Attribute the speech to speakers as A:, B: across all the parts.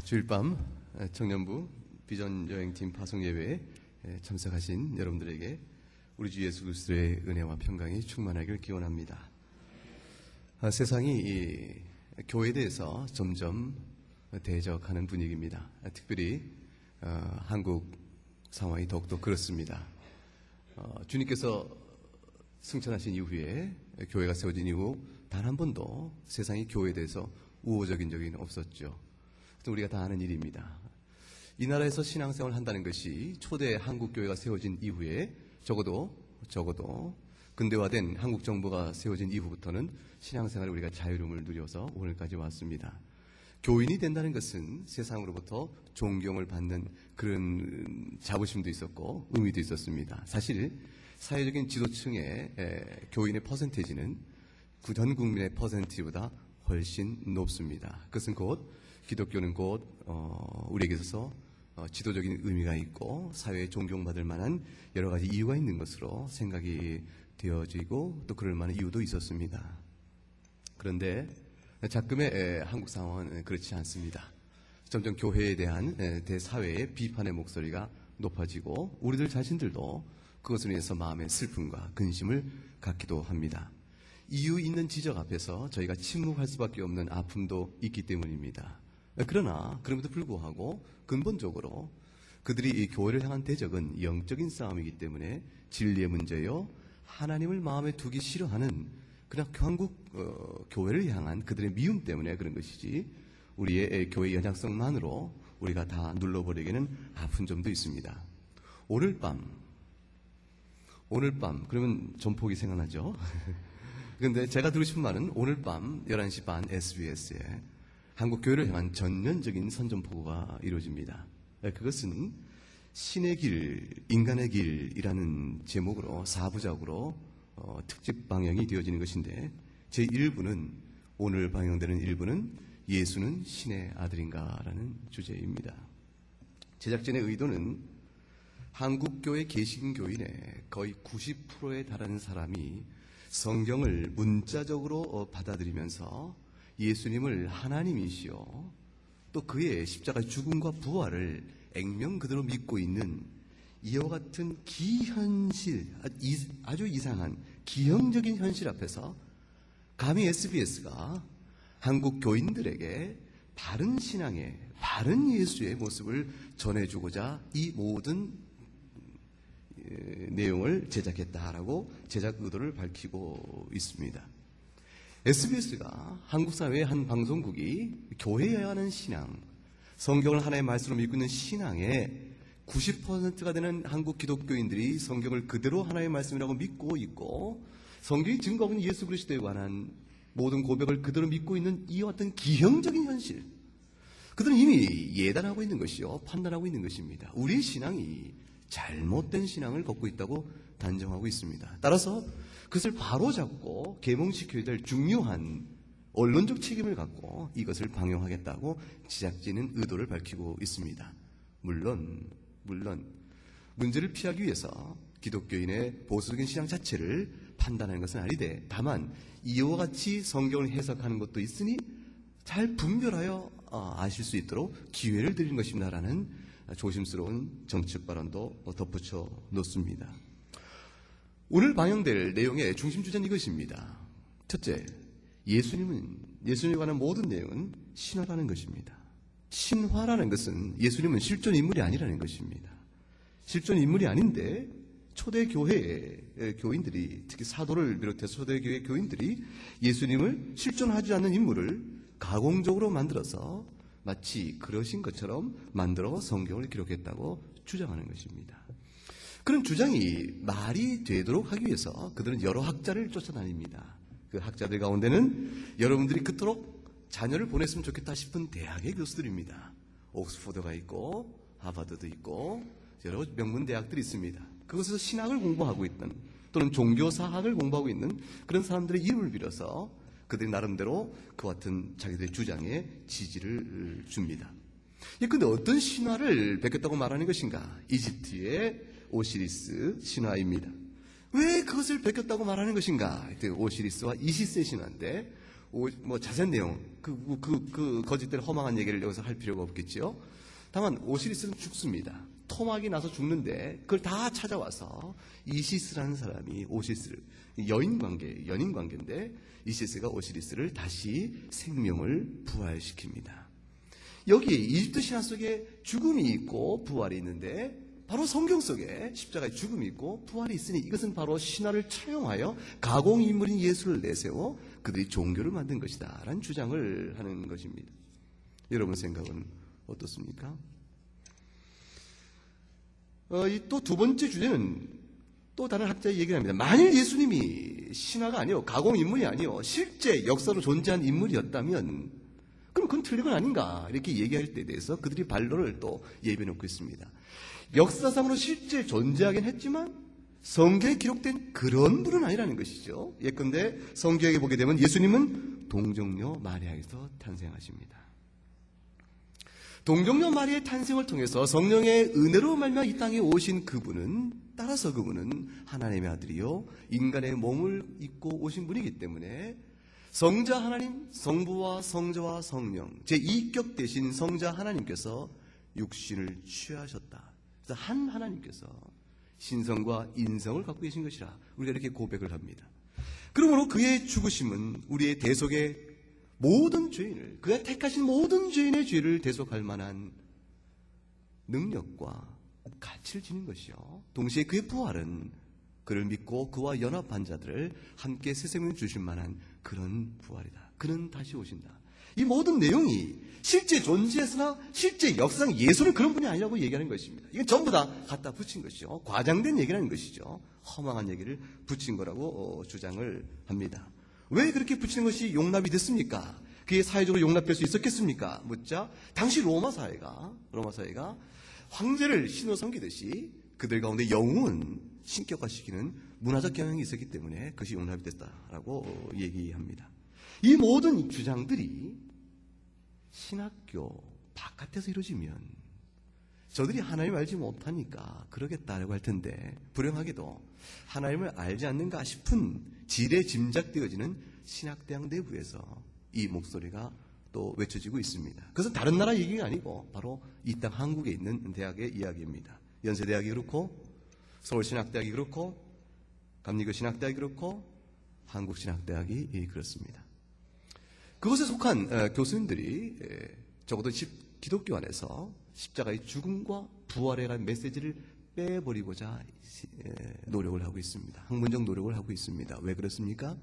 A: 주일밤 청년부 비전 여행팀 파송 예배에 참석하신 여러분들에게 우리 주 예수 그리스도의 은혜와 평강이 충만하길 기원합니다. 세상이 교회에 대해서 점점 대적하는 분위기입니다. 특별히 한국 상황이 더욱더 그렇습니다. 주님께서 승천하신 이후에 교회가 세워진 이후 단 한 번도 세상이 교회에 대해서 우호적인 적이 없었죠. 우리가 다 아는 일입니다. 이 나라에서 신앙생활을 한다는 것이 초대 한국교회가 세워진 이후에 적어도 근대화된 한국 정부가 세워진 이후부터는 신앙생활에 우리가 자유로움을 누려서 오늘까지 왔습니다. 교인이 된다는 것은 세상으로부터 존경을 받는 그런 자부심도 있었고 의미도 있었습니다. 사실 사회적인 지도층의 교인의 퍼센테이지는 전 국민의 퍼센티보다 훨씬 높습니다. 그것은 곧 기독교는 곧 우리에게 있어서 지도적인 의미가 있고 사회에 존경받을 만한 여러 가지 이유가 있는 것으로 생각이 되어지고 또 그럴 만한 이유도 있었습니다. 그런데 작금의 한국 상황은 그렇지 않습니다. 점점 교회에 대한 대사회의 비판의 목소리가 높아지고 우리들 자신들도 그것을 위해서 마음의 슬픔과 근심을 갖기도 합니다. 이유 있는 지적 앞에서 저희가 침묵할 수밖에 없는 아픔도 있기 때문입니다. 그러나 그럼에도 불구하고 근본적으로 그들이 이 교회를 향한 대적은 영적인 싸움이기 때문에 진리의 문제요 하나님을 마음에 두기 싫어하는 그냥 한국 교회를 향한 그들의 미움 때문에 그런 것이지 우리의 교회 연약성만으로 우리가 다 눌러버리기는 아픈 점도 있습니다. 오늘 밤 그러면 전폭이 생각나죠? 그런데 제가 드리고 싶은 말은 오늘 밤 11시 반 SBS에 한국 교회를 향한 전면적인 선전포고가 이루어집니다. 그것은 신의 길, 인간의 길이라는 제목으로 4부작으로 특집 방영이 되어지는 것인데 제1부는 오늘 방영되는 1부는 예수는 신의 아들인가라는 주제입니다. 제작진의 의도는 한국교회 개신교인의 거의 90%에 달하는 사람이 성경을 문자적으로 받아들이면서 예수님을 하나님이시요 또 그의 십자가 죽음과 부활을 액면 그대로 믿고 있는 이와 같은 기현실, 아주 이상한 기형적인 현실 앞에서 감히 SBS가 한국 교인들에게 바른 신앙의 바른 예수의 모습을 전해주고자 이 모든 내용을 제작했다라고 제작 의도를 밝히고 있습니다. SBS가 한국 사회의 한 방송국이 교회에 하는 신앙, 성경을 하나의 말씀으로 믿고 있는 신앙의 90%가 되는 한국 기독교인들이 성경을 그대로 하나의 말씀이라고 믿고 있고 성경이 증거하고 있는 예수 그리스도에 관한 모든 고백을 그대로 믿고 있는 이 어떤 기형적인 현실, 그들은 이미 예단하고 있는 것이요 판단하고 있는 것입니다. 우리의 신앙이 잘못된 신앙을 걷고 있다고 단정하고 있습니다. 따라서 그것을 바로잡고 계몽시켜야 될 중요한 언론적 책임을 갖고 이것을 방영하겠다고 제작진은 의도를 밝히고 있습니다. 물론 문제를 피하기 위해서 기독교인의 보수적인 신앙 자체를 판단하는 것은 아니되 다만 이와 같이 성경을 해석하는 것도 있으니 잘 분별하여 아실 수 있도록 기회를 드리는 것입니다라는 조심스러운 정책 발언도 덧붙여 놓습니다. 오늘 방영될 내용의 중심 주제는 이것입니다. 첫째, 예수님에 관한 모든 내용은 신화라는 것입니다. 신화라는 것은 예수님은 실존 인물이 아니라는 것입니다. 실존 인물이 아닌데 초대 교회의 교인들이, 특히 사도를 비롯해서 초대 교회 교인들이 예수님을 실존하지 않는 인물을 가공적으로 만들어서 마치 그러신 것처럼 만들어 성경을 기록했다고 주장하는 것입니다. 그런 주장이 말이 되도록 하기 위해서 그들은 여러 학자를 쫓아다닙니다. 그 학자들 가운데는 여러분들이 그토록 자녀를 보냈으면 좋겠다 싶은 대학의 교수들입니다. 옥스포드가 있고 하버드도 있고 여러 명문 대학들이 있습니다. 그곳에서 신학을 공부하고 있던 또는 종교사학을 공부하고 있는 그런 사람들의 이름을 빌어서 그들이 나름대로 그와 같은 자기들의 주장에 지지를 줍니다. 그런데 어떤 신화를 베꼈다고 말하는 것인가? 이집트의 오시리스 신화입니다. 왜 그것을 베꼈다고 말하는 것인가? 오시리스와 이시스의 신화인데 뭐 자세한 내용, 그 거짓된 허망한 얘기를 여기서 할 필요가 없겠지요. 다만 오시리스는 죽습니다. 토막이 나서 죽는데 그걸 다 찾아와서 이시스라는 사람이 오시리스를, 연인 관계인데 이시스가 오시리스를 다시 생명을 부활시킵니다. 여기 이집트 신화 속에 죽음이 있고 부활이 있는데 바로 성경 속에 십자가에 죽음이 있고 부활이 있으니 이것은 바로 신화를 차용하여 가공인물인 예수를 내세워 그들이 종교를 만든 것이다 라는 주장을 하는 것입니다. 여러분 생각은 어떻습니까? 또 두 번째 주제는 또 다른 학자의 얘기를 합니다. 만일 예수님이 신화가 아니요, 가공인물이 아니요, 실제 역사로 존재한 인물이었다면 그럼 그건 틀린 건 아닌가 이렇게 얘기할 때에 대해서 그들이 반론을 또 예비해놓고 있습니다. 역사상으로 실제 존재하긴 했지만 성경에 기록된 그런 분은 아니라는 것이죠. 예컨대 성경에 보게 되면 예수님은 동정녀 마리아에서 탄생하십니다. 동정녀 마리아의 탄생을 통해서 성령의 은혜로 말미암아 이 땅에 오신 그분은, 따라서 그분은 하나님의 아들이요 인간의 몸을 입고 오신 분이기 때문에 성자 하나님, 성부와 성자와 성령, 제2격 대신 성자 하나님께서 육신을 취하셨다. 그래서 한 하나님께서 신성과 인성을 갖고 계신 것이라 우리가 이렇게 고백을 합니다. 그러므로 그의 죽으심은 우리의 대속의 모든 죄인을, 그가 택하신 모든 죄인의 죄를 대속할 만한 능력과 가치를 지닌 것이요, 동시에 그의 부활은 그를 믿고 그와 연합한 자들을 함께 새 생명을 주실 만한 그런 부활이다. 그는 다시 오신다. 이 모든 내용이 실제 존재했으나 실제 역사상 예수는 그런 분이 아니라고 얘기하는 것입니다. 이건 전부 다 갖다 붙인 것이죠. 과장된 얘기라는 것이죠. 허망한 얘기를 붙인 거라고 주장을 합니다. 왜 그렇게 붙이는 것이 용납이 됐습니까? 그게 사회적으로 용납될 수 있었겠습니까? 묻자 당시 로마 사회가 황제를 신으로 섬기듯이 그들 가운데 영웅은 신격화시키는 문화적 경향이 있었기 때문에 그것이 용납이 됐다라고 얘기합니다. 이 모든 주장들이 신학교 바깥에서 이루어지면 저들이 하나님을 알지 못하니까 그러겠다라고 할 텐데, 불행하게도 하나님을 알지 않는가 싶은 지레 짐작되어지는 신학대학 내부에서 이 목소리가 또 외쳐지고 있습니다. 그것은 다른 나라 얘기가 아니고 바로 이 땅 한국에 있는 대학의 이야기입니다. 연세대학이 그렇고 서울신학대학이 그렇고 감리교신학대학이 그렇고 한국신학대학이 그렇습니다. 그것에 속한 교수님들이 적어도 기독교 안에서 십자가의 죽음과 부활에 관한 메시지를 빼버리고자 노력을 하고 있습니다. 학문적 노력을 하고 있습니다. 왜 그렇습니까?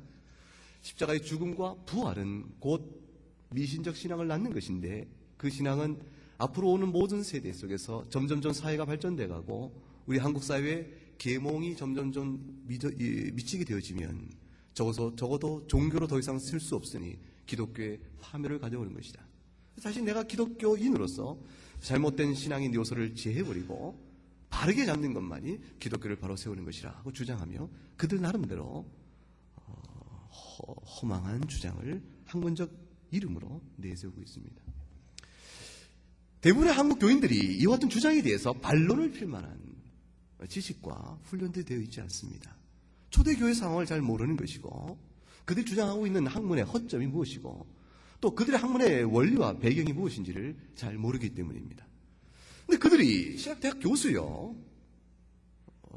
A: 십자가의 죽음과 부활은 곧 미신적 신앙을 낳는 것인데, 그 신앙은 앞으로 오는 모든 세대 속에서 점점점 사회가 발전돼 가고 우리 한국 사회에 계몽이 점점점 미치게 되어지면 적어도 종교로 더 이상 쓸 수 없으니 기독교의 파멸을 가져오는 것이다. 사실 내가 기독교인으로서 잘못된 신앙인 요소를 제해버리고 바르게 잡는 것만이 기독교를 바로 세우는 것이라 하고 주장하며 그들 나름대로 허망한 주장을 학문적 이름으로 내세우고 있습니다. 대부분의 한국 교인들이 이와 같은 주장에 대해서 반론을 필 만한 지식과 훈련도 되어 있지 않습니다. 초대교회 상황을 잘 모르는 것이고, 그들이 주장하고 있는 학문의 허점이 무엇이고, 또 그들의 학문의 원리와 배경이 무엇인지를 잘 모르기 때문입니다. 근데 그들이 신학대학 교수요,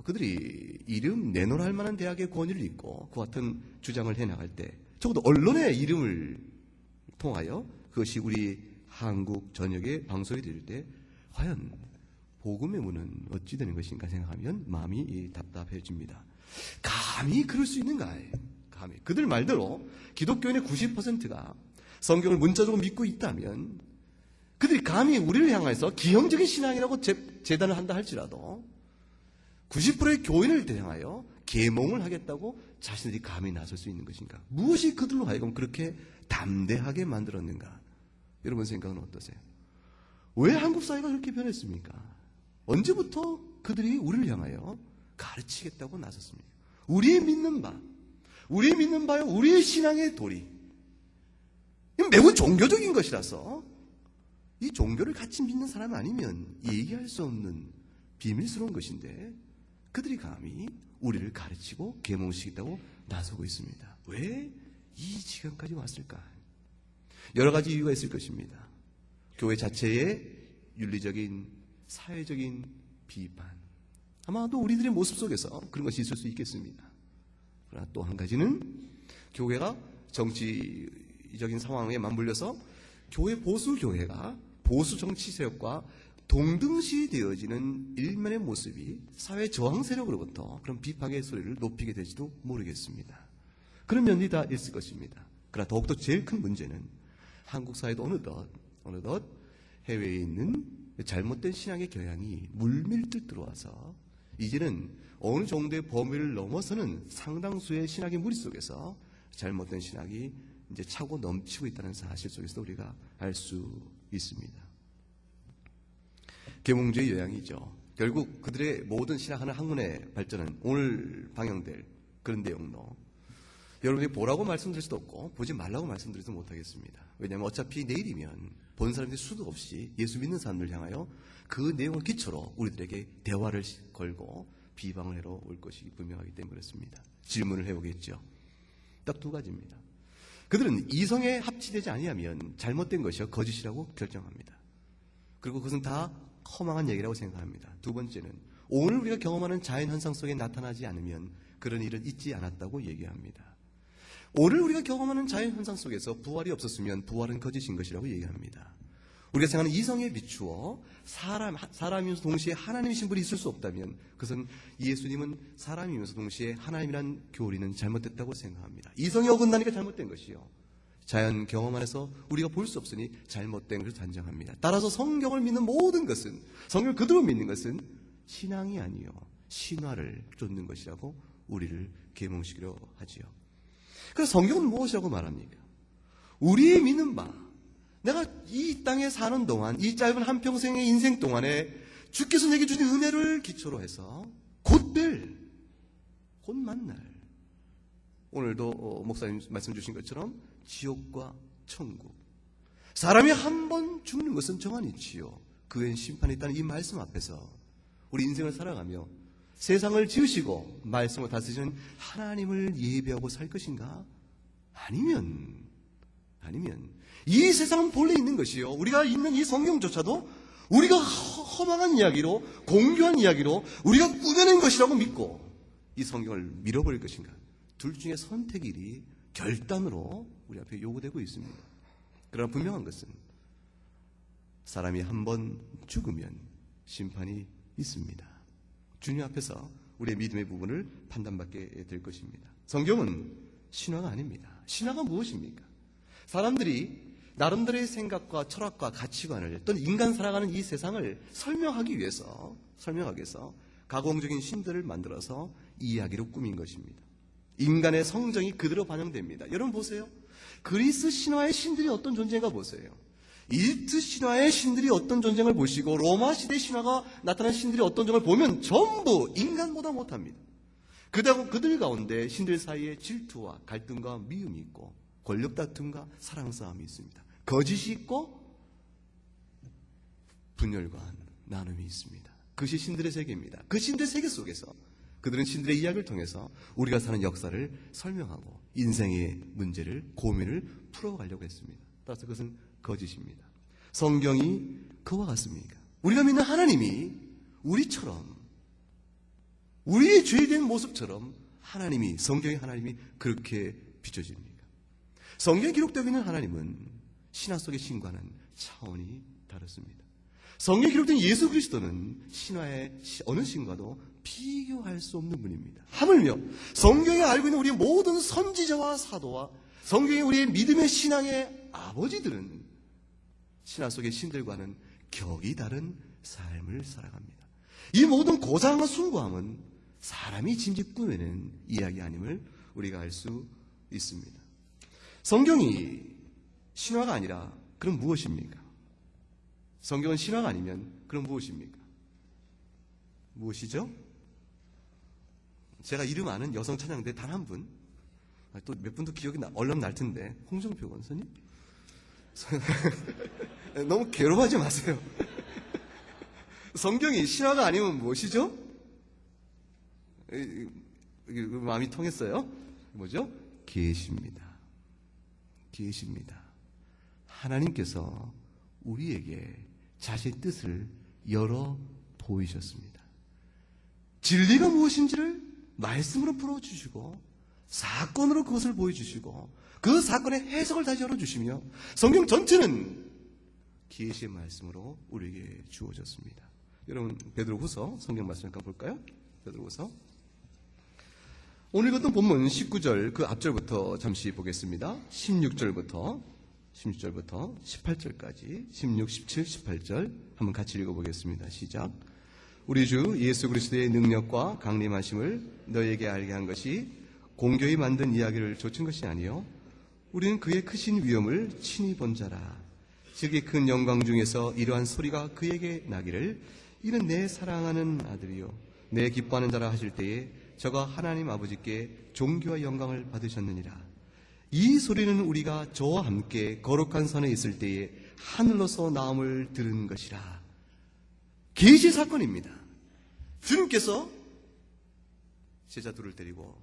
A: 그들이 이름 내놓으라 할 만한 대학의 권위를 있고 그 같은 주장을 해나갈 때 적어도 언론의 이름을 통하여 그것이 우리 한국 전역에 방송이 될 때 과연 복음의 문은 어찌 되는 것인가 생각하면 마음이 답답해집니다. 감히 그럴 수 있는가? 감히. 그들 말대로 기독교인의 90%가 성경을 문자적으로 믿고 있다면 그들이 감히 우리를 향해서 기형적인 신앙이라고 재단을 한다 할지라도 90%의 교인을 대항하여 계몽을 하겠다고 자신들이 감히 나설 수 있는 것인가? 무엇이 그들로 하여금 그렇게 담대하게 만들었는가? 여러분 생각은 어떠세요? 왜 한국 사회가 그렇게 변했습니까? 언제부터 그들이 우리를 향하여 가르치겠다고 나섰습니까? 우리의 믿는 바요, 우리의 신앙의 도리. 이건 매우 종교적인 것이라서 이 종교를 같이 믿는 사람 아니면 얘기할 수 없는 비밀스러운 것인데 그들이 감히 우리를 가르치고 계몽시키겠다고 나서고 있습니다. 왜 이 지경까지 왔을까? 여러 가지 이유가 있을 것입니다. 교회 자체의 윤리적인, 사회적인 비판, 아마도 우리들의 모습 속에서 그런 것이 있을 수 있겠습니다. 그러나 또 한 가지는 교회가 정치적인 상황에 맞물려서 교회 보수 교회가 보수 정치 세력과 동등시 되어지는 일면의 모습이 사회 저항 세력으로부터 그런 비판의 소리를 높이게 될지도 모르겠습니다. 그런 면이 다 있을 것입니다. 그러나 더욱더 제일 큰 문제는 한국 사회도 어느덧 해외에 있는 잘못된 신앙의 경향이 물밀듯 들어와서 이제는 어느 정도의 범위를 넘어서는 상당수의 신학의 무리 속에서 잘못된 신학이 이제 차고 넘치고 있다는 사실 속에서 우리가 알 수 있습니다. 계몽주의 요양이죠. 결국 그들의 모든 신학하는 학문의 발전은 오늘 방영될 그런 내용도 여러분이 보라고 말씀드릴 수도 없고 보지 말라고 말씀드리지도 못하겠습니다. 왜냐하면 어차피 내일이면 본 사람들이 수도 없이 예수 믿는 사람들 향하여 그 내용을 기초로 우리들에게 대화를 걸고 비방을 해러 올 것이 분명하기 때문에 그렇습니다. 질문을 해보겠죠. 딱 두 가지입니다. 그들은 이성에 합치되지 아니하면 잘못된 것이요 거짓이라고 결정합니다. 그리고 그것은 다 허망한 얘기라고 생각합니다. 두 번째는 오늘 우리가 경험하는 자연현상 속에 나타나지 않으면 그런 일은 있지 않았다고 얘기합니다. 오늘 우리가 경험하는 자연현상 속에서 부활이 없었으면 부활은 거짓인 것이라고 얘기합니다. 우리가 생각하는 이성에 비추어 사람이면서 동시에 하나님이신 분이 있을 수 없다면 그것은 예수님은 사람이면서 동시에 하나님이란 교리는 잘못됐다고 생각합니다. 이성이 어긋나니까 잘못된 것이요. 자연 경험 안에서 우리가 볼 수 없으니 잘못된 것을 단정합니다. 따라서 성경을 믿는 모든 것은, 성경을 그대로 믿는 것은 신앙이 아니요 신화를 쫓는 것이라고 우리를 계몽시키려 하지요. 그래서 성경은 무엇이라고 말합니까? 우리의 믿는 바, 내가 이 땅에 사는 동안, 이 짧은 한평생의 인생 동안에 주께서 내게 주신 은혜를 기초로 해서 곧 만날, 오늘도 목사님 말씀 주신 것처럼 지옥과 천국, 사람이 한 번 죽는 것은 정한 이치요 그 외엔 심판이 있다는 이 말씀 앞에서 우리 인생을 살아가며 세상을 지으시고 말씀을 다스리시는 하나님을 예배하고 살 것인가? 아니면 이 세상은 본래 있는 것이요 우리가 있는 이 성경조차도 우리가 허망한 이야기로, 공교한 이야기로 우리가 꾸며낸 것이라고 믿고 이 성경을 밀어버릴 것인가? 둘 중에 선택일이 결단으로 우리 앞에 요구되고 있습니다. 그러나 분명한 것은 사람이 한 번 죽으면 심판이 있습니다. 주님 앞에서 우리의 믿음의 부분을 판단받게 될 것입니다. 성경은 신화가 아닙니다. 신화가 무엇입니까? 사람들이 나름대로의 생각과 철학과 가치관을 또는 인간 살아가는 이 세상을 설명하기 위해서 가공적인 신들을 만들어서 이야기로 꾸민 것입니다. 인간의 성정이 그대로 반영됩니다. 여러분 보세요. 그리스 신화의 신들이 어떤 존재인가 보세요. 이집트 신화의 신들이 어떤 존재를 보시고 로마 시대 신화가 나타난 신들이 어떤 점을 보면 전부 인간보다 못합니다. 그들 가운데 신들 사이에 질투와 갈등과 미움이 있고 권력 다툼과 사랑 싸움이 있습니다. 거짓이 있고 분열과 나눔이 있습니다. 그것이 신들의 세계입니다. 그 신들의 세계 속에서 그들은 신들의 이야기를 통해서 우리가 사는 역사를 설명하고 인생의 문제를, 고민을 풀어가려고 했습니다. 따라서 그것은 거짓입니다. 성경이 그와 같습니까? 우리가 믿는 하나님이 우리처럼, 우리의 죄된 모습처럼 성경의 하나님이 그렇게 비춰집니까? 성경에 기록되어 있는 하나님은 신화 속의 신과는 차원이 다릅니다. 성경에 기록된 예수 그리스도는 신화의 어느 신과도 비교할 수 없는 분입니다. 하물며 성경에 알고 있는 우리의 모든 선지자와 사도와 성경에 우리의 믿음의 신앙의 아버지들은 신화 속의 신들과는 격이 다른 삶을 살아갑니다. 이 모든 고상과 숭고함은 사람이 짐짓 꾸며낸 이야기 아님을 우리가 알 수 있습니다. 성경이 신화가 아니라 그럼 무엇입니까? 성경은 신화가 아니면 그럼 무엇입니까? 무엇이죠? 제가 이름 아는 여성 찬양대 단 한 분, 또 몇 분도 기억이 얼른 날 텐데, 홍정표 권사님? 너무 괴로워하지 마세요. 성경이 신화가 아니면 무엇이죠? 마음이 통했어요? 뭐죠? 계시입니다. 계십니다. 하나님께서 우리에게 자신의 뜻을 열어 보이셨습니다. 진리가 무엇인지를 말씀으로 풀어주시고 사건으로 그것을 보여주시고 그 사건의 해석을 다시 열어주시며 성경 전체는 계시의 말씀으로 우리에게 주어졌습니다. 여러분, 베드로후서 성경 말씀 잠깐 볼까요? 베드로후서 오늘 읽었던 본문 19절 그 앞절부터 잠시 보겠습니다. 16절부터 18절까지 16, 17, 18절 한번 같이 읽어보겠습니다. 시작. 우리 주 예수 그리스도의 능력과 강림하심을 너희에게 알게 한 것이 공교히 만든 이야기를 좇은 것이 아니요 우리는 그의 크신 위엄을 친히 본 자라. 즉 이 큰 영광 중에서 이러한 소리가 그에게 나기를 이는 내 사랑하는 아들이요 내 기뻐하는 자라 하실 때에 저가 하나님 아버지께 존귀와 영광을 받으셨느니라. 이 소리는 우리가 저와 함께 거룩한 산에 있을 때에 하늘로서 나옴을 들은 것이라. 계시 사건입니다. 주님께서 제자 둘을 데리고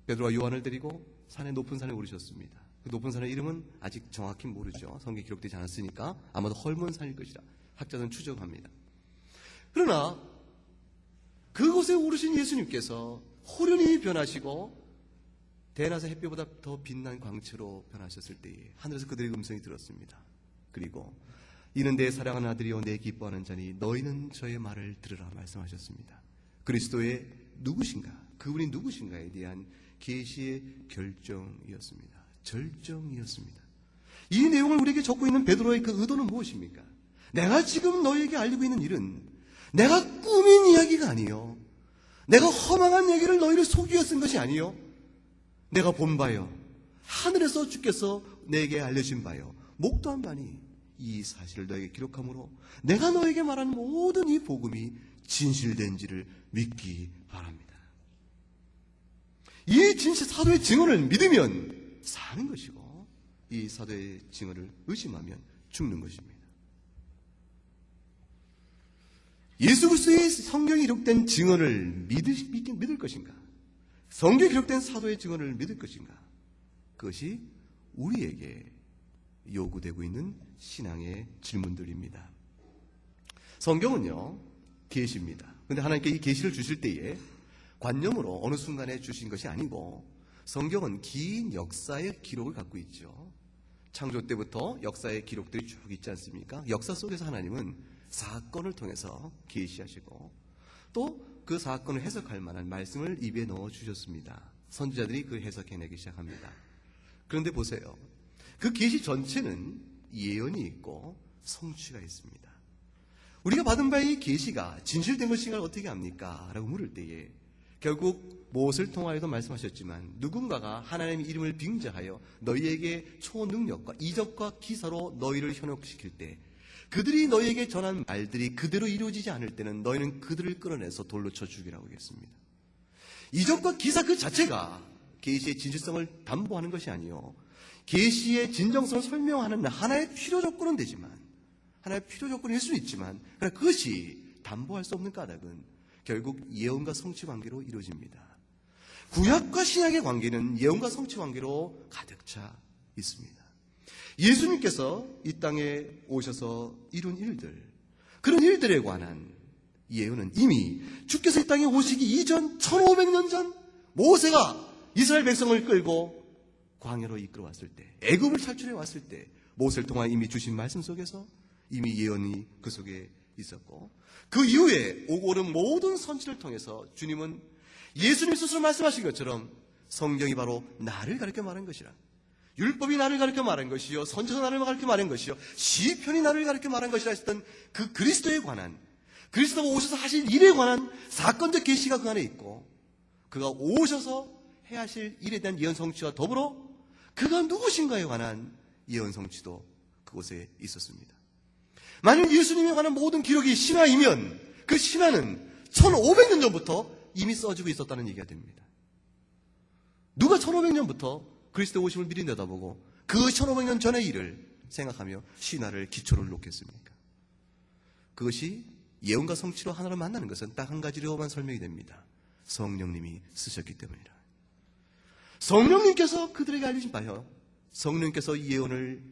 A: 베드로와 요한을 데리고 높은 산에 오르셨습니다. 그 높은 산의 이름은 아직 정확히 모르죠. 성경에 기록되지 않았으니까 아마도 헐몬산일 것이라 학자들은 추정합니다. 그러나 그곳에 오르신 예수님께서 호련히 변하시고 대낮의 햇빛보다 더 빛난 광채로 변하셨을 때에 하늘에서 그들의 음성이 들었습니다. 그리고 이는 내 사랑하는 아들이요 내 기뻐하는 자니 너희는 저의 말을 들으라 말씀하셨습니다. 그리스도의 누구신가, 그분이 누구신가에 대한 계시의 결정이었습니다. 절정이었습니다. 이 내용을 우리에게 적고 있는 베드로의 그 의도는 무엇입니까? 내가 지금 너희에게 알리고 있는 일은 내가 꾸민 이야기가 아니요 내가 허망한 얘기를 너희를 속이어 쓴 것이 아니요 내가 본 바요 하늘에서 주께서 내게 알려진 바요 목도한 바니 이 사실을 너에게 기록함으로 내가 너에게 말한 모든 이 복음이 진실된지를 믿기 바랍니다. 이 진실 사도의 증언을 믿으면 사는 것이고 이 사도의 증언을 의심하면 죽는 것입니다. 예수 그리스도의 성경에 기록된 증언을 믿을 것인가? 성경에 기록된 사도의 증언을 믿을 것인가? 그것이 우리에게 요구되고 있는 신앙의 질문들입니다. 성경은요, 계시입니다. 그런데 하나님께 이 계시를 주실 때에 관념으로 어느 순간에 주신 것이 아니고 성경은 긴 역사의 기록을 갖고 있죠. 창조 때부터 역사의 기록들이 쭉 있지 않습니까? 역사 속에서 하나님은 사건을 통해서 계시하시고 또 그 사건을 해석할 만한 말씀을 입에 넣어 주셨습니다. 선지자들이 그 해석해내기 시작합니다. 그런데 보세요. 그 계시 전체는 예언이 있고 성취가 있습니다. 우리가 받은 바의 계시가 진실된 것인가를 어떻게 압니까? 라고 물을 때에 결국 무엇을 통하여도 말씀하셨지만 누군가가 하나님의 이름을 빙자하여 너희에게 초능력과 이적과 기사로 너희를 현혹시킬 때 그들이 너희에게 전한 말들이 그대로 이루어지지 않을 때는 너희는 그들을 끌어내서 돌로 쳐 죽이라고 했습니다. 이적과 기사 그 자체가 계시의 진실성을 담보하는 것이 아니요 계시의 진정성을 설명하는 하나의 필요 조건은 되지만 하나의 필요 조건일 수는 있지만 그러나 그것이 담보할 수 없는 까닭은 결국 예언과 성취 관계로 이루어집니다. 구약과 신약의 관계는 예언과 성취 관계로 가득 차 있습니다. 예수님께서 이 땅에 오셔서 이룬 일들, 그런 일들에 관한 예언은 이미 주께서 이 땅에 오시기 이전 1500년 전 모세가 이스라엘 백성을 끌고 광야로 이끌어왔을 때, 애굽을 탈출해 왔을 때 모세를 통하여 이미 주신 말씀 속에서 이미 예언이 그 속에 있었고 그 이후에 오고 오는 모든 선지를 통해서 주님은 예수님 스스로 말씀하신 것처럼 성경이 바로 나를 가르쳐 말한 것이라, 율법이 나를 가르쳐 말한 것이요 선지서 나를 가르쳐 말한 것이요 시편이 나를 가르쳐 말한 것이라 했던 그 그리스도에 관한, 그리스도가 오셔서 하실 일에 관한 사건적 계시가 그 안에 있고 그가 오셔서 해야 하실 일에 대한 예언 성취와 더불어 그가 누구신가에 관한 예언 성취도 그곳에 있었습니다. 만약 예수님에 관한 모든 기록이 신화이면 그 신화는 1500년 전부터 이미 써지고 있었다는 얘기가 됩니다. 누가 1500년부터 그리스도 오심을 미리 내다보고 그 1500년 전의 일을 생각하며 신화를 기초를 놓겠습니까? 그것이 예언과 성취로 하나로 만나는 것은 딱 한 가지로만 설명이 됩니다. 성령님이 쓰셨기 때문이라. 성령님께서 그들에게 알려진 바요 성령께서 예언을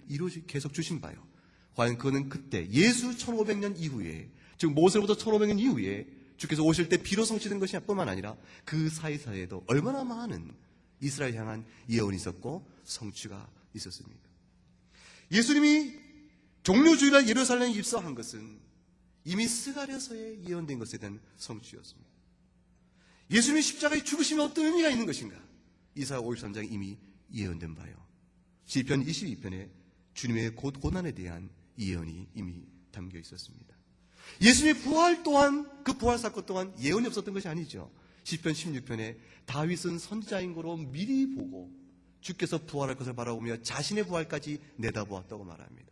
A: 계속 주신 바요. 과연 그거는 그때 예수 1500년 이후에, 즉 모세로부터 1500년 이후에 주께서 오실 때 비로 성취된 것이 뿐만 아니라 그 사이사이에도 얼마나 많은 이스라엘 향한 예언이 있었고 성취가 있었습니까? 예수님이 종료주일날 예루살렘에 입성한 것은 이미 스가랴서에 예언된 것에 대한 성취였습니다. 예수님이 십자가에 죽으시면 어떤 의미가 있는 것인가? 이사야 53장에 이미 예언된 바요. 시편 22편에 주님의 고난에 대한 예언이 이미 담겨 있었습니다. 예수님의 부활 또한, 그 부활 사건 또한 예언이 없었던 것이 아니죠. 시편 16편에 다윗은 선지자인 거로 미리 보고 주께서 부활할 것을 바라보며 자신의 부활까지 내다보았다고 말합니다.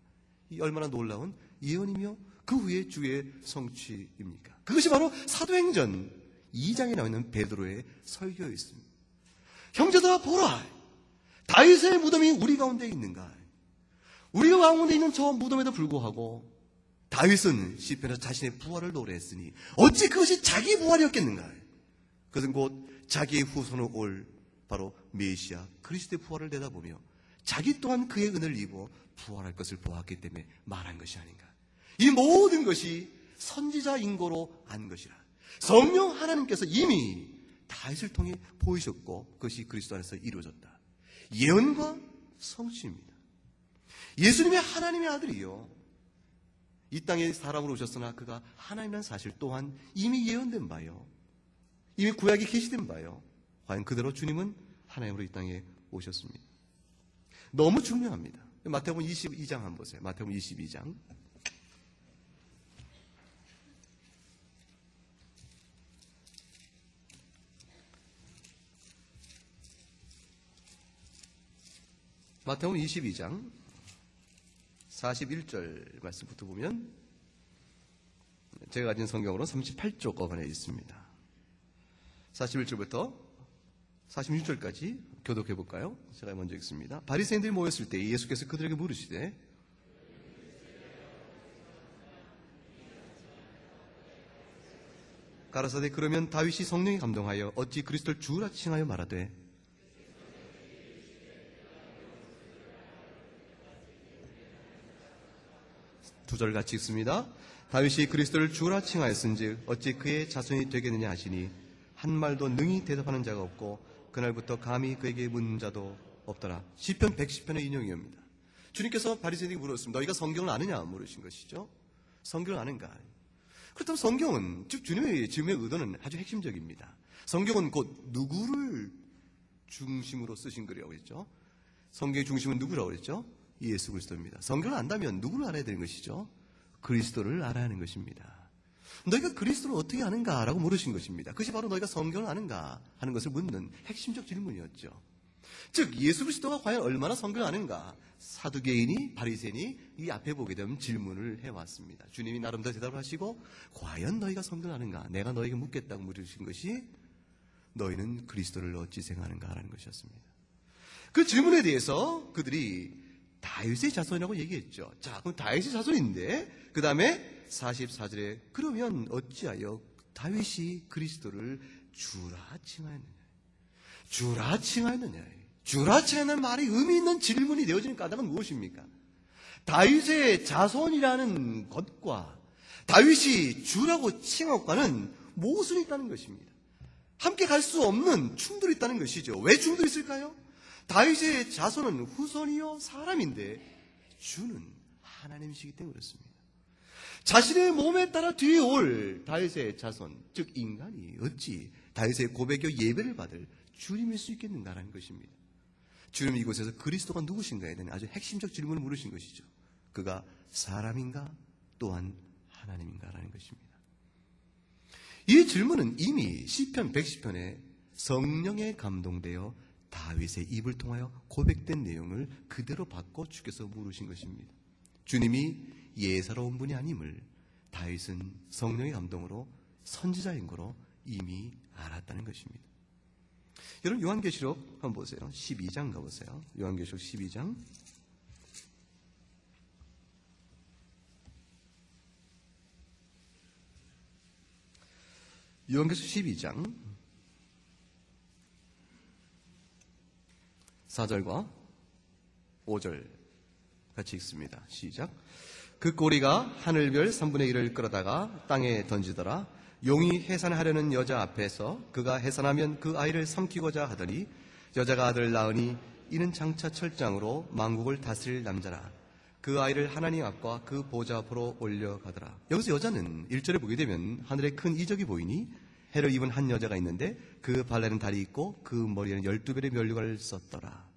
A: 이 얼마나 놀라운 예언이며 그 후에 주의 성취입니까? 그것이 바로 사도행전 2장에 나와 있는 베드로의 설교였습니다. 형제들아 보라, 다윗의 무덤이 우리 가운데 있는가? 우리가 가운데 있는 저 무덤에도 불구하고 다윗은 시편에서 자신의 부활을 노래했으니 어찌 그것이 자기 부활이었겠는가? 그것은 곧 자기의 후손으로 올 바로 메시아 그리스도의 부활을 내다보며 자기 또한 그의 은혜를 입어 부활할 것을 보았기 때문에 말한 것이 아닌가. 이 모든 것이 선지자 인고로 안 것이라. 성령 하나님께서 이미 다윗을 통해 보이셨고 그것이 그리스도 안에서 이루어졌다. 예언과 성취입니다. 예수님의 하나님의 아들이요, 이 땅에 사람으로 오셨으나 그가 하나님이라는 사실 또한 이미 예언된 바요, 이미 구약에 계시된 바요. 과연 그대로 주님은 하나님으로 이 땅에 오셨습니다. 너무 중요합니다. 마태복음 22장 한번 보세요. 마태복음 22장. 마태복음 22장 41절 말씀부터 보면 제가 가진 성경으로 38쪽 거반에 있습니다. 41절부터 46절까지 교독해 볼까요? 제가 먼저 읽습니다. 바리새인들이 모였을 때 예수께서 그들에게 물으시되 가라사대 그러면 다윗이 성령에 감동하여 어찌 그리스도를 주라 칭하여 말하되 두 절 같이 읽습니다. 다윗이 그리스도를 주라 칭하였은즉 어찌 그의 자손이 되겠느냐 하시니 한 말도 능히 대답하는 자가 없고 그날부터 감히 그에게 묻는 자도 없더라. 시편 110편의 인용이옵니다. 주님께서 바리새인에게 물었습니다. 너희가 성경을 아느냐 물으신 것이죠. 성경을 아는가? 그렇다면 성경은, 즉 주님의 질문의 의도는 아주 핵심적입니다. 성경은 곧 누구를 중심으로 쓰신 글이라고 했죠. 성경의 중심은 누구라고 했죠? 예수 그리스도입니다. 성경을 안다면 누구를 알아야 되는 것이죠? 그리스도를 알아야 하는 것입니다. 너희가 그리스도를 어떻게 아는가? 라고 물으신 것입니다. 그것이 바로 너희가 성경을 아는가? 하는 것을 묻는 핵심적 질문이었죠. 즉 예수 그리스도가 과연 얼마나 성경을 아는가? 사두개인이, 바리새인이 이 앞에 보게 되면 질문을 해왔습니다. 주님이 나름대로 대답을 하시고 과연 너희가 성경을 아는가? 내가 너희에게 묻겠다고 물으신 것이 너희는 그리스도를 어찌 생각하는가? 라는 것이었습니다. 그 질문에 대해서 그들이 다윗의 자손이라고 얘기했죠. 자, 그럼 다윗의 자손인데 그 다음에 44절에 그러면 어찌하여 다윗이 그리스도를 주라 칭하였느냐? 주라 칭하였느냐? 주라 칭하는 말이 의미 있는 질문이 되어지는 까닭은 무엇입니까? 다윗의 자손이라는 것과 다윗이 주라고 칭함과는 모순이 있다는 것입니다. 함께 갈 수 없는 충돌이 있다는 것이죠. 왜 충돌이 있을까요? 다윗의 자손은 후손이요 사람인데 주는 하나님이시기 때문에 그렇습니다. 자신의 몸에 따라 뒤에 올 다윗의 자손, 즉 인간이 어찌 다윗의 고백여 예배를 받을 주님일 수 있겠는가라는 것입니다. 주님 이곳에서 그리스도가 누구신가에 대한 아주 핵심적 질문을 물으신 것이죠. 그가 사람인가 또한 하나님인가라는 것입니다. 이 질문은 이미 시편 110편에 성령에 감동되어 다윗의 입을 통하여 고백된 내용을 그대로 받고 주께서 물으신 것입니다. 주님이 예사로운 분이 아님을 다윗은 성령의 감동으로 선지자인 거로 이미 알았다는 것입니다. 여러분 요한계시록 한번 보세요. 12장 가보세요. 요한계시록 12장. 요한계시록 12장 4절과 5절 같이 읽습니다. 시작. 그 꼬리가 하늘별 3분의 1을 끌어다가 땅에 던지더라. 용이 해산하려는 여자 앞에서 그가 해산하면 그 아이를 삼키고자 하더니 여자가 아들을 낳으니 이는 장차 철장으로 만국을 다스릴 남자라. 그 아이를 하나님 앞과 그 보좌 앞으로 올려가더라. 여기서 여자는 1절에 보게 되면 하늘에 큰 이적이 보이니 해를 입은 한 여자가 있는데 그 발에는 달이 있고 그 머리에는 12별의 면류관을 썼더라.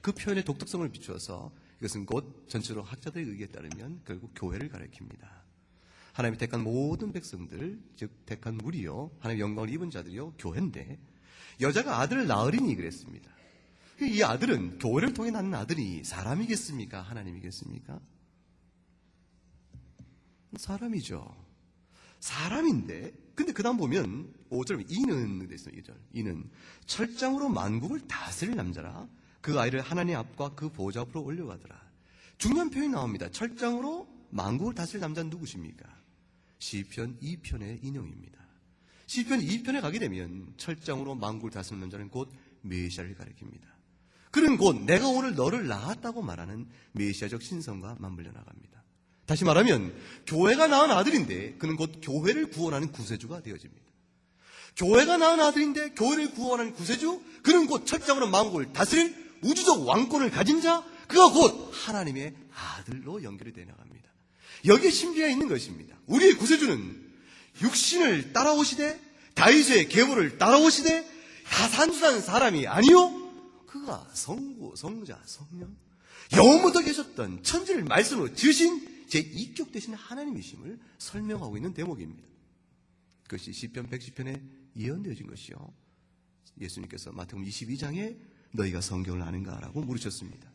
A: 그 표현의 독특성을 비추어서 이것은 곧 전체로 학자들의 의견에 따르면 결국 교회를 가리킵니다. 하나님이 택한 모든 백성들, 즉 택한 무리요, 하나님의 영광을 입은 자들이요, 교회인데 여자가 아들을 낳으리니 그랬습니다. 이 아들은 교회를 통해 낳는 아들이 사람이겠습니까? 하나님이겠습니까? 사람이죠. 사람인데 근데 그 다음 보면 5절 이는 됐어요. 2절 이는 철장으로 만국을 다스릴 남자라. 그 아이를 하나님 앞과 그 보좌 앞으로 올려가더라. 중요한 표현이 나옵니다. 철장으로 만국을 다스릴 남자는 누구십니까? 시편 2편의 인용입니다. 시편 2편에 가게 되면 철장으로 만국을 다스리는 남자는 곧 메시아를 가리킵니다. 그는 곧 내가 오늘 너를 낳았다고 말하는 메시아적 신성과 맞물려 나갑니다. 다시 말하면 교회가 낳은 아들인데 그는 곧 교회를 구원하는 구세주가 되어집니다. 교회가 낳은 아들인데 교회를 구원하는 구세주, 그는 곧 철장으로 만국을 다스릴 우주적 왕권을 가진 자, 그가 곧 하나님의 아들로 연결이 되어 나갑니다. 여기에 신비가 있는 것입니다. 우리의 구세주는 육신을 따라오시되 다윗의 계보를 따라오시되 가산수라는 사람이 아니요, 그가 성부, 성자, 성령, 영원부터 계셨던 천지를 말씀으로 지으신 제2격 되신 하나님이심을 설명하고 있는 대목입니다. 그것이 시편 110편에 예언되어진 것이요, 예수님께서 마태복음 22장에 너희가 성경을 아는가? 라고 물으셨습니다.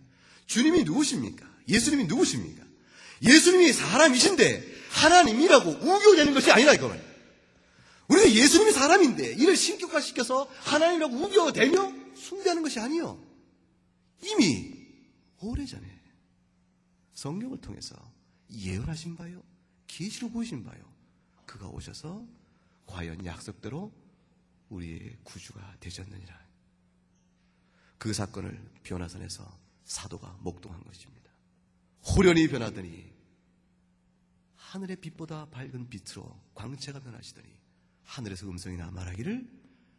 A: 주님이 누구십니까? 예수님이 누구십니까? 예수님이 사람이신데 하나님이라고 우겨대는 것이 아니라 이거는. 우리가 예수님이 사람인데 이를 신격화시켜서 하나님이라고 우겨대며 숭배하는 것이 아니요, 이미 오래전에 성경을 통해서 예언하신 바요, 계시로 보이신 바요, 그가 오셔서 과연 약속대로 우리의 구주가 되셨느니라. 그 사건을 변화산에서 사도가 목동한 것입니다. 호련히 변하더니 하늘의 빛보다 밝은 빛으로 광채가 변하시더니 하늘에서 음성이 나 말하기를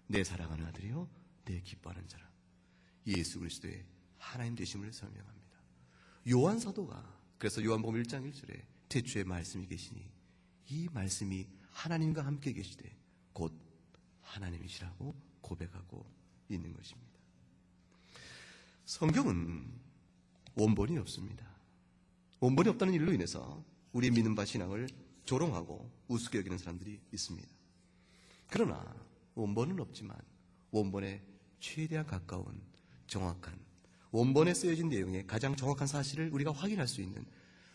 A: 내 사랑하는 아들이요 내 기뻐하는 자라. 예수 그리스도의 하나님 되심을 설명합니다. 요한 사도가 그래서 요한복음 1장 1절에 태초에 말씀이 계시니 이 말씀이 하나님과 함께 계시되 곧 하나님이시라고 고백하고 있는 것입니다. 성경은 원본이 없습니다. 원본이 없다는 일로 인해서 우리 믿는 바 신앙을 조롱하고 우습게 여기는 사람들이 있습니다. 그러나 원본은 없지만 원본에 최대한 가까운 정확한, 원본에 쓰여진 내용의 가장 정확한 사실을 우리가 확인할 수 있는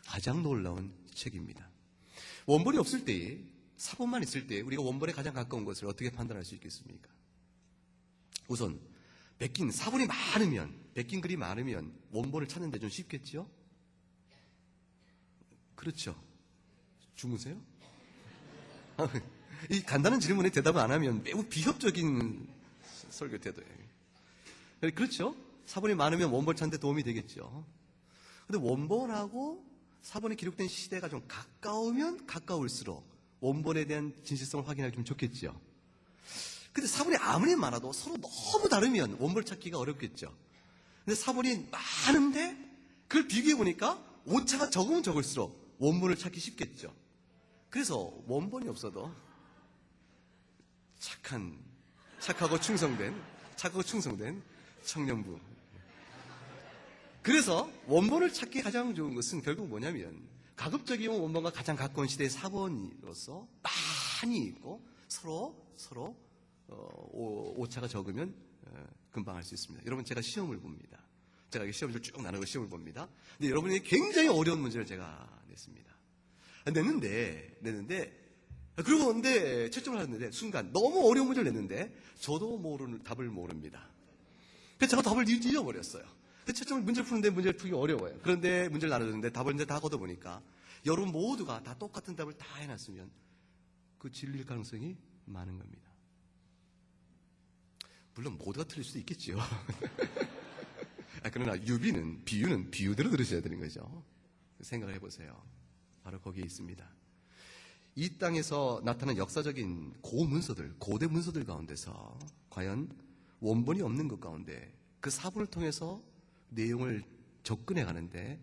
A: 가장 놀라운 책입니다. 원본이 없을 때에, 사본만 있을 때 우리가 원본에 가장 가까운 것을 어떻게 판단할 수 있겠습니까? 우선 사본이 많으면, 베낀 글이 많으면 원본을 찾는 데 좀 쉽겠죠? 그렇죠? 주무세요? 이 간단한 질문에 대답을 안 하면 매우 비협적인 설교 태도예요. 그렇죠? 사본이 많으면 원본을 찾는 데 도움이 되겠죠. 근데 원본하고 사본이 기록된 시대가 좀 가까우면 가까울수록 원본에 대한 진실성을 확인하기 좀 좋겠죠. 근데 사본이 아무리 많아도 서로 너무 다르면 원본을 찾기가 어렵겠죠. 근데 사본이 많은데 그걸 비교해 보니까 오차가 적으면 적을수록 원본을 찾기 쉽겠죠. 그래서 원본이 없어도 착하고 충성된 청년부. 그래서 원본을 찾기 가장 좋은 것은 결국 뭐냐면 가급적이면 원본과 가장 가까운 시대의 사본으로서 많이 있고 서로 오차가 적으면 금방 할 수 있습니다. 여러분, 제가 시험을 봅니다. 제가 시험을 쭉 나누고 시험을 봅니다. 근데 여러분이 굉장히 어려운 문제를 제가 냈습니다. 냈는데 그러고 근데 채점을 하는데 순간 너무 어려운 문제를 냈는데 저도 답을 모릅니다. 그래서 제가 답을 잊어버렸어요. 채점을 문제를 푸는데 문제를 풀기 어려워요. 그런데 문제를 나눠줬는데 답을 이제 다 걷어보니까 여러분 모두가 다 똑같은 답을 다 해놨으면 그 진리일 가능성이 많은 겁니다. 물론 모두가 틀릴 수도 있겠죠. 그러나 비유는 비유대로 들으셔야 되는 거죠. 생각을 해보세요. 바로 거기에 있습니다. 이 땅에서 나타난 역사적인 고대 문서들 가운데서 과연 원본이 없는 것 가운데 그 사본을 통해서 내용을 접근해 가는데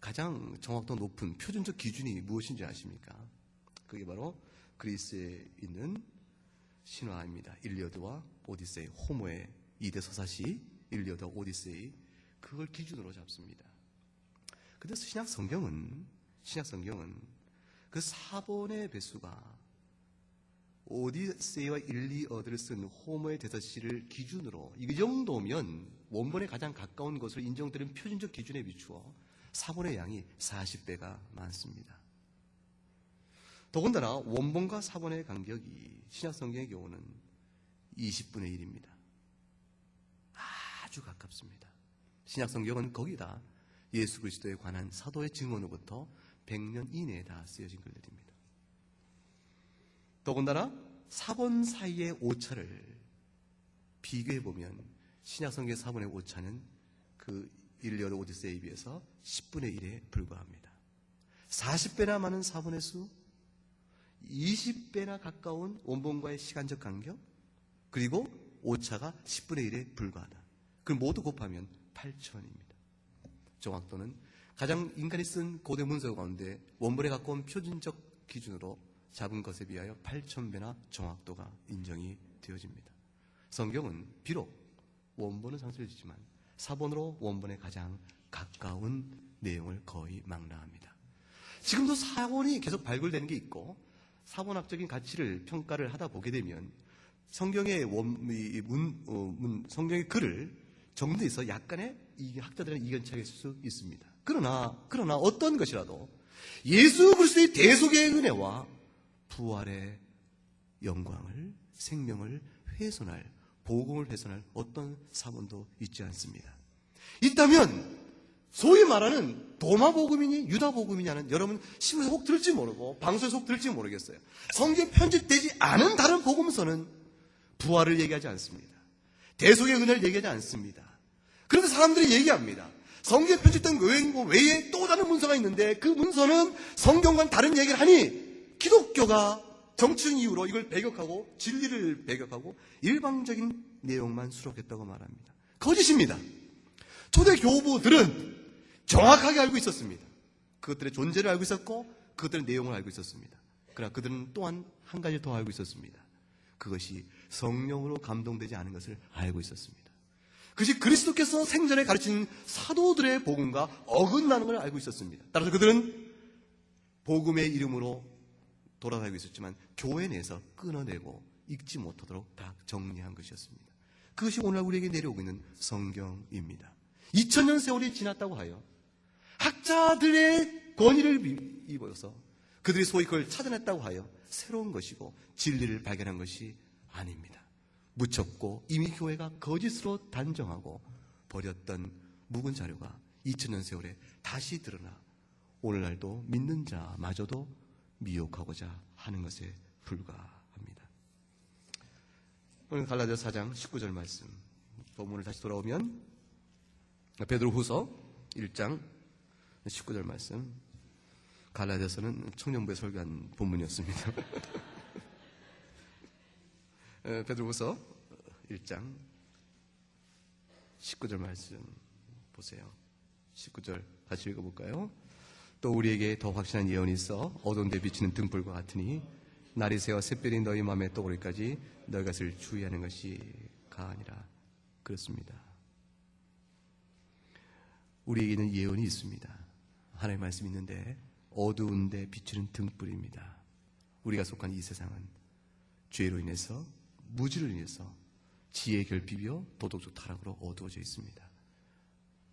A: 가장 정확도 높은 표준적 기준이 무엇인지 아십니까? 그게 바로 그리스에 있는 신화입니다. 일리어드와 오디세이, 호모의 2대 서사시 일리어드와 오디세이, 그걸 기준으로 잡습니다. 그래서 신약 성경은 그 사본의 배수가 오디세이와 일리어드를 쓴 호모의 대서시를 기준으로 이 정도면 원본에 가장 가까운 것을 인정되는 표준적 기준에 비추어 사본의 양이 40배가 많습니다. 더군다나 원본과 사본의 간격이 신약 성경의 경우는 20분의 1입니다. 아주 가깝습니다. 신약 성경은 거기다 예수 그리스도에 관한 사도의 증언으로부터 100년 이내에 다 쓰여진 글들입니다. 더군다나 사본 사이의 오차를 비교해보면 신약 성경 사본의 오차는 그 일리어드 오디세이에 비해서 10분의 1에 불과합니다. 40배나 많은 사본의 수, 20배나 가까운 원본과의 시간적 간격, 그리고 오차가 10분의 1에 불과하다. 그걸 모두 곱하면 8,000입니다. 정확도는 가장 인간이 쓴 고대 문서 가운데 원본에 가까운 표준적 기준으로 잡은 것에 비하여 8,000배나 정확도가 인정이 되어집니다. 성경은 비록 원본은 상술이지만 사본으로 원본에 가장 가까운 내용을 거의 망라합니다. 지금도 사본이 계속 발굴되는 게 있고 사본학적인 가치를 평가를 하다 보게 되면 성경의 성경의 글을 정리해서 약간의 학자들은 이견차가 있을 수 있습니다. 그러나 어떤 것이라도 예수 그리스도의 대속의 은혜와 부활의 영광을, 생명을 훼손할, 복음을 훼손할 어떤 사본도 있지 않습니다. 있다면 소위 말하는 도마복음이니 유다복음이냐는 여러분 신문에서 혹 들을지 모르고 방송에서 혹 들을지 모르겠어요. 성경에 편집되지 않은 다른 복음서는 부활을 얘기하지 않습니다. 대속의 은혜를 얘기하지 않습니다. 그런데 사람들이 얘기합니다. 성경에 편집된 외에 또 다른 문서가 있는데 그 문서는 성경과는 다른 얘기를 하니 기독교가 정치적 이유로 이걸 배격하고 진리를 배격하고 일방적인 내용만 수록했다고 말합니다. 거짓입니다. 초대 교부들은 정확하게 알고 있었습니다. 그것들의 존재를 알고 있었고 그것들의 내용을 알고 있었습니다. 그러나 그들은 또한 한 가지 더 알고 있었습니다. 그것이 성령으로 감동되지 않은 것을 알고 있었습니다. 그것이 그리스도께서 생전에 가르친 사도들의 복음과 어긋나는 걸 알고 있었습니다. 따라서 그들은 복음의 이름으로 돌아다니고 있었지만 교회 내에서 끊어내고 읽지 못하도록 다 정리한 것이었습니다. 그것이 오늘 우리에게 내려오고 있는 성경입니다. 2000년 세월이 지났다고 하여 학자들의 권위를 입어서 그들이 소위 그걸 찾아냈다고 하여 새로운 것이고 진리를 발견한 것이 아닙니다. 묻혔고 이미 교회가 거짓으로 단정하고 버렸던 묵은 자료가 2000년 세월에 다시 드러나 오늘날도 믿는 자마저도 미혹하고자 하는 것에 불과합니다. 오늘 갈라디아서 4장 19절 말씀 본문을 다시 돌아오면 베드로후서 1장 19절 말씀. 갈라디아서는 청년부에 설교한 본문이었습니다. 베드로후서 1장 19절 말씀 보세요. 19절 같이 읽어볼까요? 또 우리에게 더 확신한 예언이 있어 어두운 데 비치는 등불과 같으니 날이 새어 샛별이 너희 마음에 떠오르기까지 너희 것을 주의하는 것이 가아니라. 그렇습니다. 우리에게는 예언이 있습니다. 하나님의 말씀이 있는데 어두운 데 비치는 등불입니다. 우리가 속한 이 세상은 죄로 인해서 무지로 인해서 지혜의 결핍이요 도덕적 타락으로 어두워져 있습니다.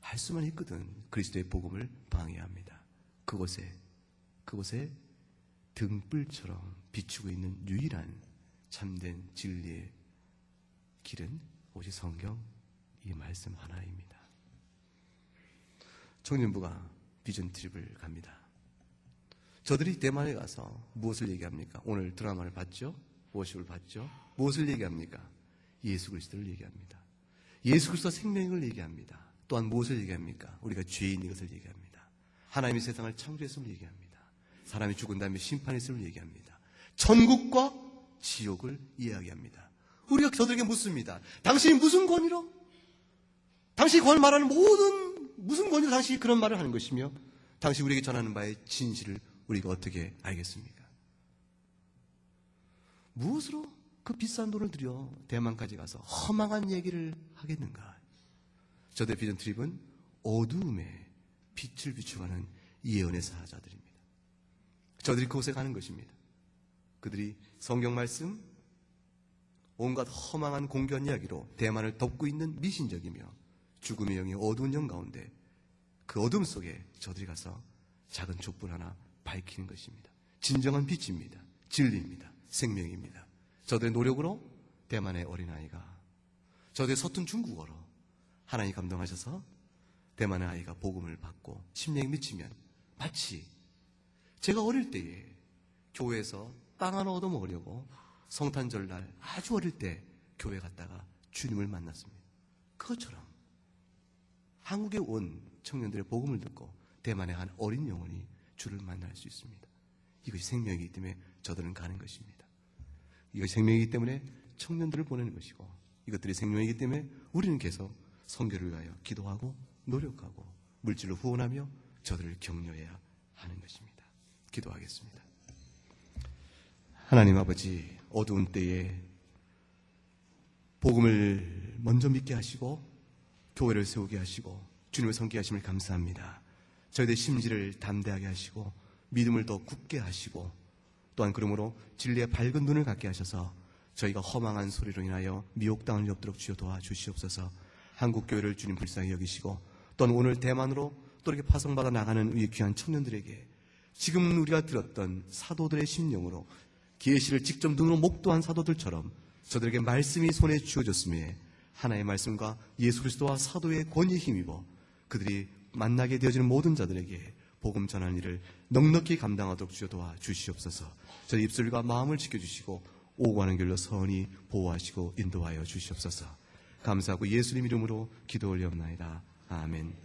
A: 할 수만 있거든 그리스도의 복음을 방해합니다. 그곳에 등불처럼 비추고 있는 유일한 참된 진리의 길은 오직 성경 이 말씀 하나입니다. 청년부가 비전 트립을 갑니다. 저들이 대만에 가서 무엇을 얘기합니까? 오늘 드라마를 봤죠? 워십을 봤죠? 무엇을 얘기합니까? 예수 그리스도를 얘기합니다. 예수 그리스도 생명을 얘기합니다. 또한 무엇을 얘기합니까? 우리가 죄인 이것을 얘기합니다. 하나님이 세상을 창조했음을 얘기합니다. 사람이 죽은 다음에 심판이 있음을 얘기합니다. 천국과 지옥을 이야기합니다. 우리가 저들에게 묻습니다. 당신이 무슨 권위로? 당신이 말하는 모든 무슨 권위로 당신이 그런 말을 하는 것이며 당신이 우리에게 전하는 바의 진실을 우리가 어떻게 알겠습니까? 무엇으로 그 비싼 돈을 들여 대만까지 가서 허망한 얘기를 하겠는가? 저들의 비전 트립은 어두움에 빛을 비추가는 예언의 사자들입니다. 저들이 그곳에 가는 것입니다. 그들이 성경 말씀, 온갖 허망한 공견 이야기로 대만을 덮고 있는 미신적이며 죽음의 영이 어두운 영 가운데 그 어둠 속에 저들이 가서 작은 촛불 하나 밝히는 것입니다. 진정한 빛입니다. 진리입니다. 생명입니다. 저들의 노력으로 대만의 어린아이가, 저들의 서툰 중국어로 하나님 감동하셔서 대만의 아이가 복음을 받고 심령이 미치면 마치 제가 어릴 때에 교회에서 빵 하나 얻어먹으려고 성탄절날 아주 어릴 때 교회 갔다가 주님을 만났습니다. 그것처럼 한국에 온 청년들의 복음을 듣고 대만의 한 어린 영혼이 주를 만날 수 있습니다. 이것이 생명이기 때문에 저들은 가는 것입니다. 이것이 생명이기 때문에 청년들을 보내는 것이고 이것들이 생명이기 때문에 우리는 계속 선교를 위하여 기도하고 노력하고 물질로 후원하며 저들을 격려해야 하는 것입니다. 기도하겠습니다. 하나님 아버지, 어두운 때에 복음을 먼저 믿게 하시고 교회를 세우게 하시고 주님을 섬기게 하심을 감사합니다. 저희들의 심지를 담대하게 하시고 믿음을 더 굳게 하시고 또한 그러므로 진리의 밝은 눈을 갖게 하셔서 저희가 허망한 소리로 인하여 미혹당할 리 없도록 주여 도와주시옵소서. 한국교회를 주님 불쌍히 여기시고 또한 오늘 대만으로 또 이렇게 파송받아 나가는 우리 귀한 청년들에게 지금 우리가 들었던 사도들의 심령으로 계시를 직접 눈으로 목도한 사도들처럼 저들에게 말씀이 손에 쥐어졌음에 하나의 말씀과 예수 그리스도와 사도의 권위에 힘입어 그들이 만나게 되어지는 모든 자들에게 복음 전하는 일을 넉넉히 감당하도록 주여 도와주시옵소서. 저희 입술과 마음을 지켜주시고 오고 가는 길로 선히 보호하시고 인도하여 주시옵소서. 감사하고 예수님 이름으로 기도 올려옵나이다. 아멘.